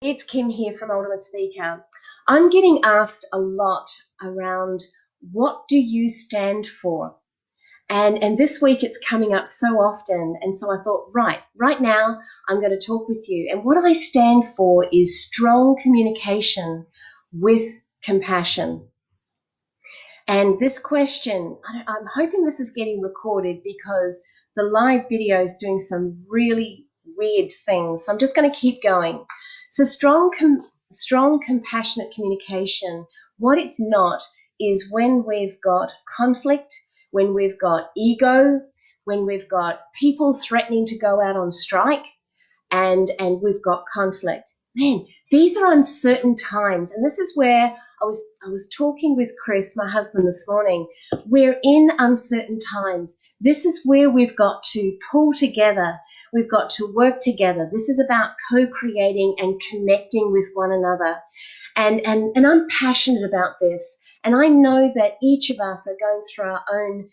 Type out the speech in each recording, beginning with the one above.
It's Kim here from Ultimate Speaker. I'm getting asked a lot around what do you stand for? And this week it's coming up so often. And so I thought, right now I'm going to talk with you. And what I stand for is strong communication with compassion. And this question, I'm hoping this is getting recorded because the live video is doing some really weird things. So I'm just going to keep going. So strong, compassionate communication, what it's not is when we've got conflict, when we've got ego, when we've got people threatening to go out on strike, and we've got conflict. Man, these are uncertain times, and this is where I was talking with Chris, my husband, this morning. We're in uncertain times. This is where we've got to pull together. We've got to work together. This is about co-creating and connecting with one another. And I'm passionate about this. And I know that each of us are going through our own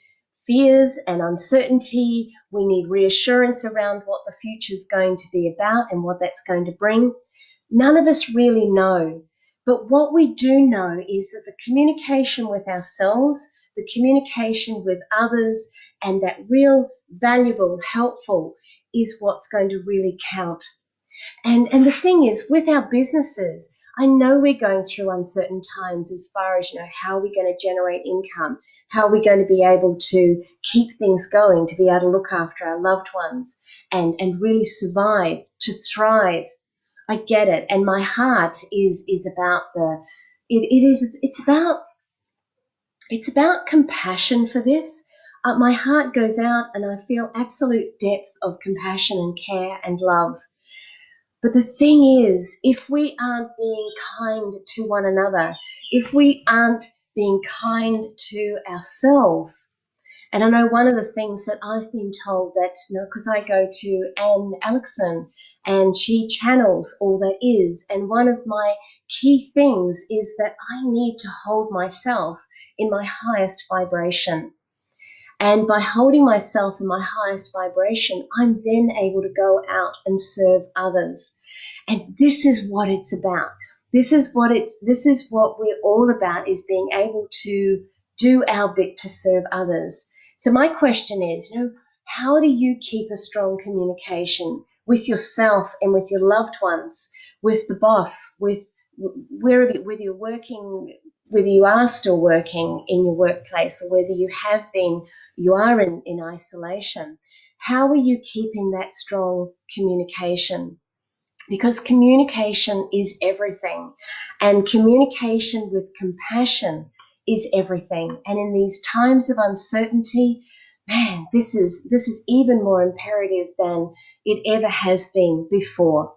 fears and uncertainty. We need reassurance around what the future is going to be about and what that's going to bring. None of us really know. But what we do know is that the communication with ourselves, the communication with others, and that real valuable, helpful is what's going to really count. And the thing is, with our businesses, I know we're going through uncertain times as far as, how are we going to generate income? How are we going to be able to keep things going, to be able to look after our loved ones and really survive, to thrive? I get it. And my heart is about it's about compassion for this. My heart goes out and I feel absolute depth of compassion and care and love. But the thing is, if we aren't being kind to one another, if we aren't being kind to ourselves, and I know one of the things that I've been told that, because I go to Anne Alexson and she channels all that is, and one of my key things is that I need to hold myself in my highest vibration. And by holding myself in my highest vibration, I'm then able to go out and serve others. And this is what it's about. This is what we're all about, is being able to do our bit to serve others. So my question is, how do you keep a strong communication with yourself and with your loved ones, with the boss, with whether you're working, whether you are still working in your workplace or whether you are in isolation? How are you keeping that strong communication? Because communication is everything, and communication with compassion is everything. And in these times of uncertainty, man, this is even more imperative than it ever has been before.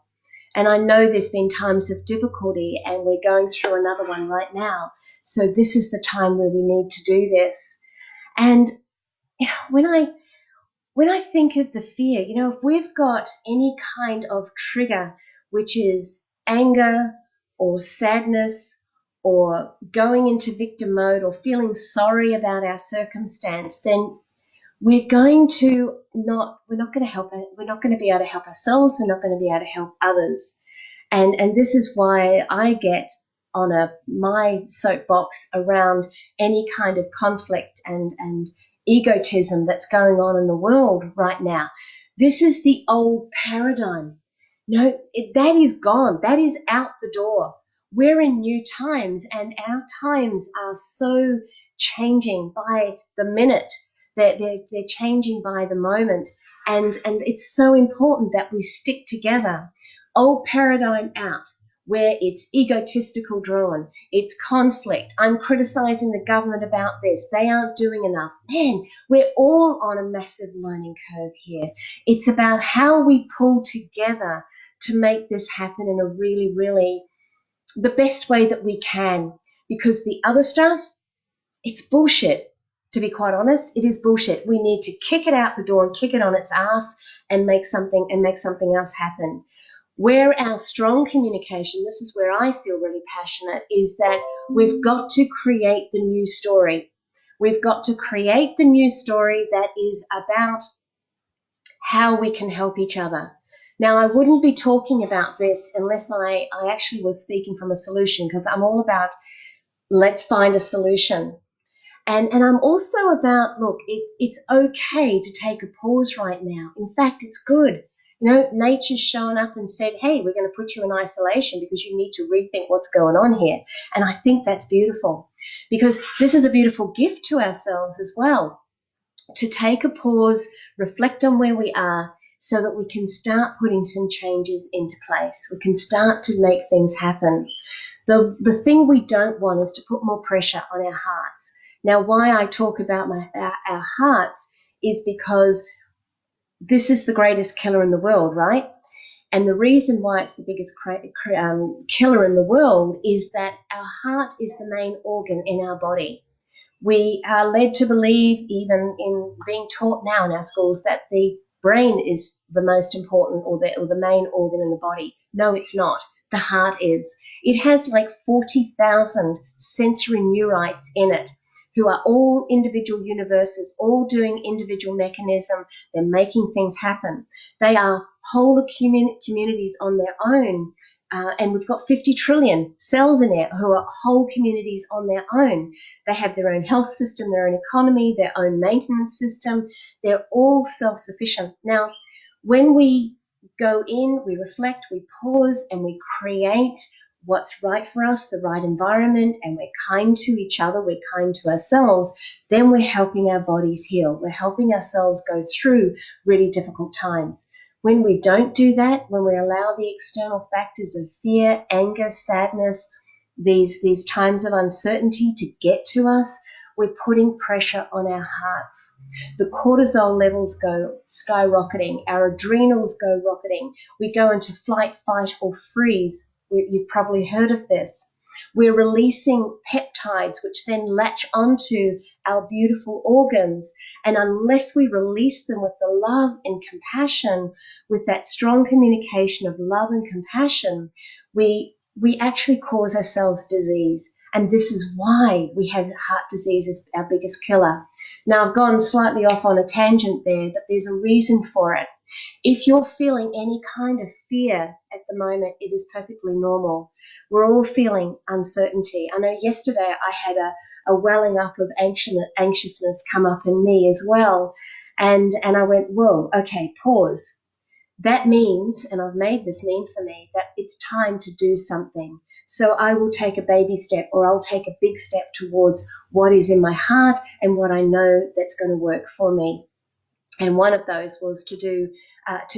And I know there's been times of difficulty, and we're going through another one right now. So this is the time where we need to do this. And when I think of the fear, if we've got any kind of trigger, which is anger or sadness or going into victim mode or feeling sorry about our circumstance, then we're not going to be able to help ourselves. We're not going to be able to help others. And this is why I get on my soapbox around any kind of conflict and egotism that's going on in the world right now. This is the old paradigm. That is gone. That is out the door. We're in new times, and our times are so changing by the minute. They're changing by the moment, and it's so important that we stick together. Old paradigm out, where it's egotistical drawn, it's conflict. I'm criticizing the government about this. They aren't doing enough. Man, we're all on a massive learning curve here. It's about how we pull together to make this happen in a really, really the best way that we can. Because the other stuff, it's bullshit. To be quite honest, it is bullshit. We need to kick it out the door and kick it on its ass and make something else happen. Where our strong communication, this is where I feel really passionate, is that we've got to create the new story. We've got to create the new story that is about how we can help each other. Now, I wouldn't be talking about this unless I actually was speaking from a solution, because I'm all about let's find a solution. And I'm also about, look, it's okay to take a pause right now. In fact, it's good. You know, nature's shown up and said, hey, we're going to put you in isolation because you need to rethink what's going on here. And I think that's beautiful, because this is a beautiful gift to ourselves as well, to take a pause, reflect on where we are, so that we can start putting some changes into place. We can start to make things happen. The thing we don't want is to put more pressure on our hearts. Now, why I talk about our hearts is because this is the greatest killer in the world, right? And the reason why it's the biggest killer in the world is that our heart is the main organ in our body. We are led to believe, even in being taught now in our schools, that the brain is the most important, or the main organ in the body. No, it's not. The heart is. It has like 40,000 sensory neurites in it, who are all individual universes, all doing individual mechanism. They're making things happen. They are whole communities on their own. And we've got 50 trillion cells in it who are whole communities on their own. They have their own health system, their own economy, their own maintenance system. They're all self-sufficient. Now, when we go in, we reflect, we pause, and we create what's right for us, the right environment, and we're kind to each other, we're kind to ourselves, then we're helping our bodies heal. We're helping ourselves go through really difficult times. When we don't do that, when we allow the external factors of fear, anger, sadness, these times of uncertainty to get to us, we're putting pressure on our hearts. The cortisol levels go skyrocketing. Our adrenals go rocketing. We go into flight, fight, or freeze. You've probably heard of this. We're releasing peptides, which then latch onto our beautiful organs. And unless we release them with the love and compassion, with that strong communication of love and compassion, we actually cause ourselves disease. And this is why we have heart disease as our biggest killer. Now, I've gone slightly off on a tangent there, but there's a reason for it. If you're feeling any kind of fear at the moment, it is perfectly normal. We're all feeling uncertainty. I know yesterday I had a welling up of anxiousness come up in me as well. And I went, whoa, okay, pause. That means, and I've made this mean for me, that it's time to do something. So I will take a baby step, or I'll take a big step towards what is in my heart and what I know that's going to work for me. And one of those was to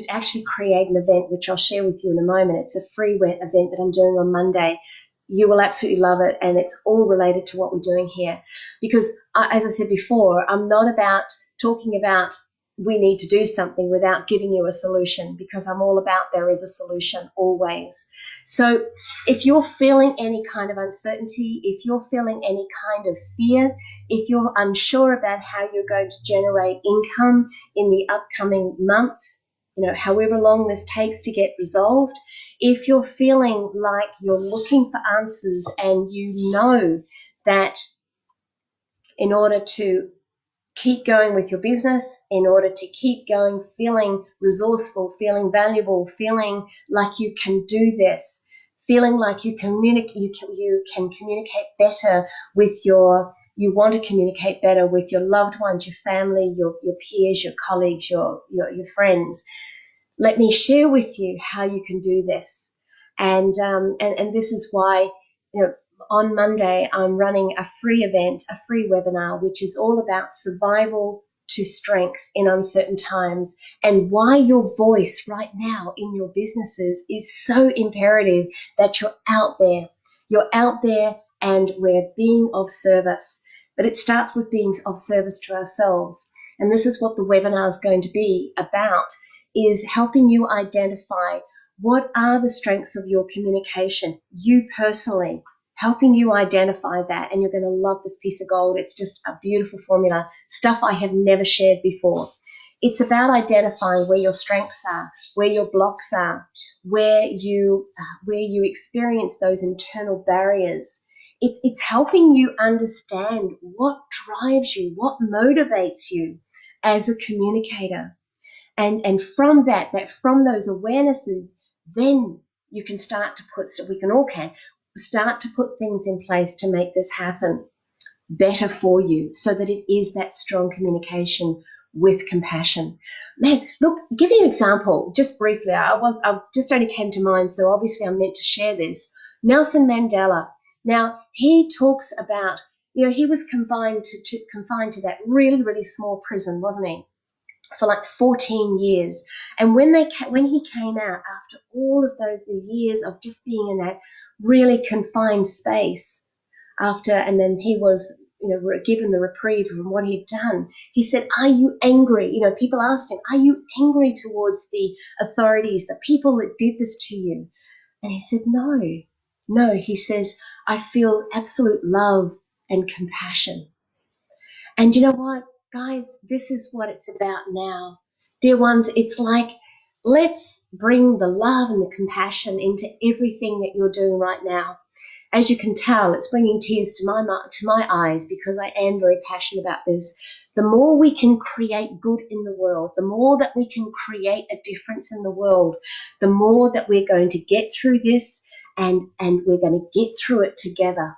actually create an event, which I'll share with you in a moment. It's a free event that I'm doing on Monday. You will absolutely love it, and it's all related to what we're doing here. Because, as I said before, I'm not about talking about we need to do something without giving you a solution, because I'm all about there is a solution always. So if you're feeling any kind of uncertainty, if you're feeling any kind of fear, if you're unsure about how you're going to generate income in the upcoming months, however long this takes to get resolved, if you're feeling like you're looking for answers and you know that in order to keep going with your business, in order to keep going, feeling resourceful, feeling valuable, feeling like you can do this, feeling like you can communicate better with you want to communicate better with your loved ones, your family, your peers, your colleagues, your friends. Let me share with you how you can do this. And this is why, on Monday, I'm running a free event, a free webinar, which is all about survival to strength in uncertain times, and why your voice right now in your businesses is so imperative that you're out there. You're out there and we're being of service. But it starts with being of service to ourselves. And this is what the webinar is going to be about, is helping you identify what are the strengths of your communication, you personally, helping you identify that. And you're going to love this piece of gold. It's just a beautiful formula, stuff I have never shared before. It's about identifying where your strengths are, where your blocks are, where you experience those internal barriers. It's helping you understand what drives you, what motivates you as a communicator. And from from those awarenesses, then you can start to put, so we can all can start to put things in place to make this happen better for you, so that it is that strong communication with compassion. Man, look, give you an example, just briefly. I just only came to mind, so obviously I'm meant to share this. Nelson Mandela. Now, he talks about, he was confined to that really, really small prison, wasn't he? For like 14 years. And when he came out after all of those years of just being in that really confined space, and then he was, given the reprieve from what he'd done, he said, "Are you angry?" People asked him, "Are you angry towards the authorities, the people that did this to you?" And he said, "No, no." He says, "I feel absolute love and compassion." And you know what, guys? This is what it's about now. Dear ones, it's like, let's bring the love and the compassion into everything that you're doing right now. As you can tell, it's bringing tears to my eyes, because I am very passionate about this. The more we can create good in the world, the more that we can create a difference in the world, the more that we're going to get through this, and we're going to get through it together.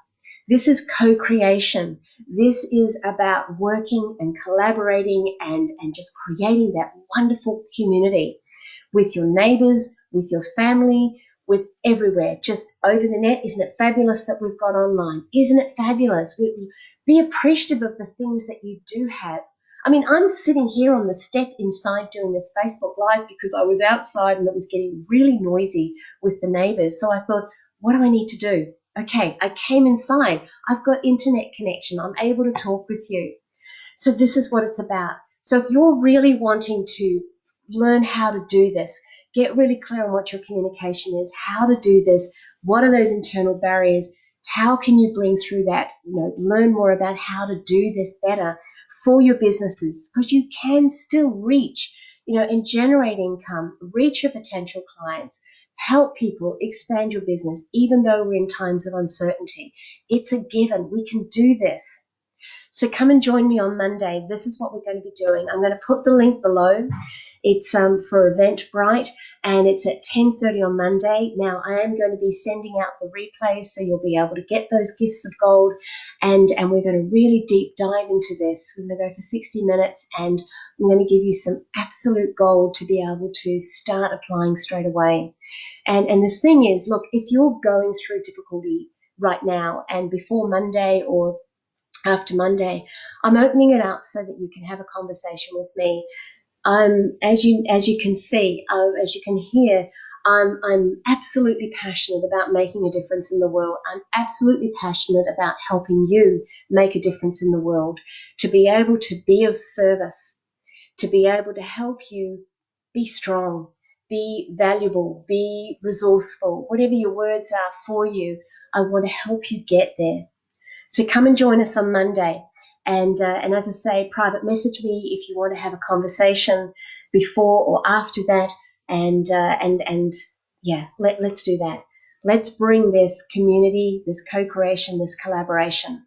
This is co-creation. This is about working and collaborating and just creating that wonderful community with your neighbors, with your family, with everywhere, just over the net. Isn't it fabulous that we've got online? Isn't it fabulous? Be appreciative of the things that you do have. I mean, I'm sitting here on the step inside doing this Facebook Live because I was outside and it was getting really noisy with the neighbors. So I thought, what do I need to do? Okay, I came inside. I've got internet connection. I'm able to talk with you. So this is what it's about. So if you're really wanting to learn how to do this, get really clear on what your communication is, how to do this, what are those internal barriers, how can you bring through that, learn more about how to do this better for your businesses, because you can still reach, and generate income, reach your potential clients, help people, expand your business, even though we're in times of uncertainty. It's a given. We can do this. So come and join me on Monday. This is what we're going to be doing. I'm going to put the link below. It's for Eventbrite, and it's at 10:30 on Monday. Now, I am going to be sending out the replays, so you'll be able to get those gifts of gold, and we're going to really deep dive into this. We're going to go for 60 minutes, and I'm going to give you some absolute gold to be able to start applying straight away. And this thing is, look, if you're going through difficulty right now, and before Monday or after Monday, I'm opening it up so that you can have a conversation with me. As you can see, as you can hear, I'm absolutely passionate about making a difference in the world. I'm absolutely passionate about helping you make a difference in the world, to be able to be of service, to be able to help you be strong, be valuable, be resourceful, whatever your words are for you. I want to help you get there. So come and join us on Monday. And as I say, private message me if you want to have a conversation before or after that. And yeah, let's do that. Let's bring this community, this co-creation, this collaboration.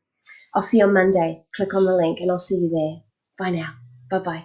I'll see you on Monday. Click on the link and I'll see you there. Bye now. Bye-bye.